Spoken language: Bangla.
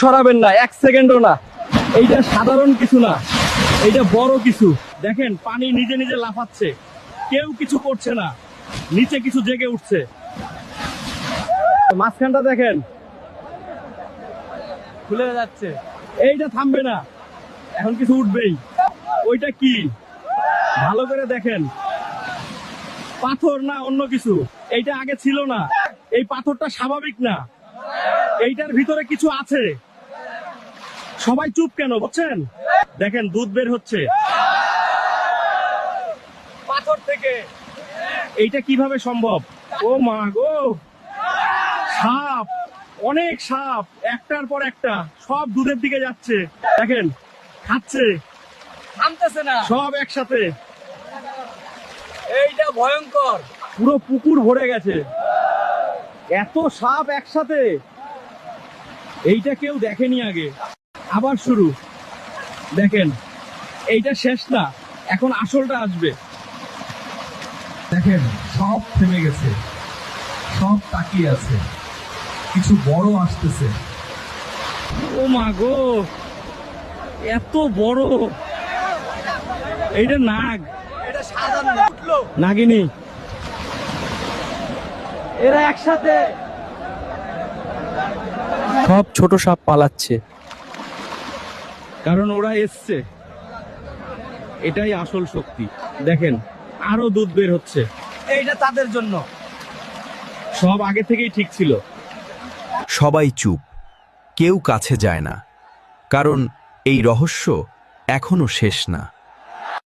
সরাবেন না, এক সেকেন্ডও না। এইটা সাধারণ কিছু না, এইটা বড় কিছু। দেখেন পানি নিজে নিজে লাফাচ্ছে, কেউ কিছু করছে না, নিচে কিছু জেগে উঠছে। মাঝখানটা দেখেন খুলে যাচ্ছে, এইটা থামবে না, এখন কিছু উঠবেই। ওইটা কি ভালো করে দেখেন, পাথর না অন্য কিছু? এইটা আগে ছিল না, এই পাথরটা স্বাভাবিক না, এইটার ভিতরে কিছু আছে। সবাই চুপ কেন বুঝছেন? দেখেন দুধ বের হচ্ছে পাথর থেকে, এইটা কিভাবে সম্ভব? ও মা গো, সাপ, অনেক সাপ, একটার পর একটা সব দুধের দিকে যাচ্ছে। দেখেন খাচ্ছে, থামতেছে না, সব একসাথে। এইটা ভয়ঙ্কর, পুরো পুকুর ভরে গেছে, এত সাপ একসাথে, এইটা কেউ দেখেনি আগে। আবার শুরু, দেখেন এইটা শেষ না, এখন আসলটা আসবে। দেখেন সব থেমে গেছে, সব তাকিয়ে আছে, কিছু বড় আসতেছে। ও মা গো, এত বড়! এইটা নাগ, এটা সাধারণ নাগিনী, এরা একসাথে। সব ছোট সাপ পালাচ্ছে। কারণ ওরা এসছে, এটাই আসল শক্তি। দেখেন আরো দুধ বের হচ্ছে, এইটা তাদের জন্য। সব আগে থেকেই ঠিক ছিল। সবাই চুপ, কেউ কাছে যায় না, কারণ এই রহস্য এখনো শেষ না।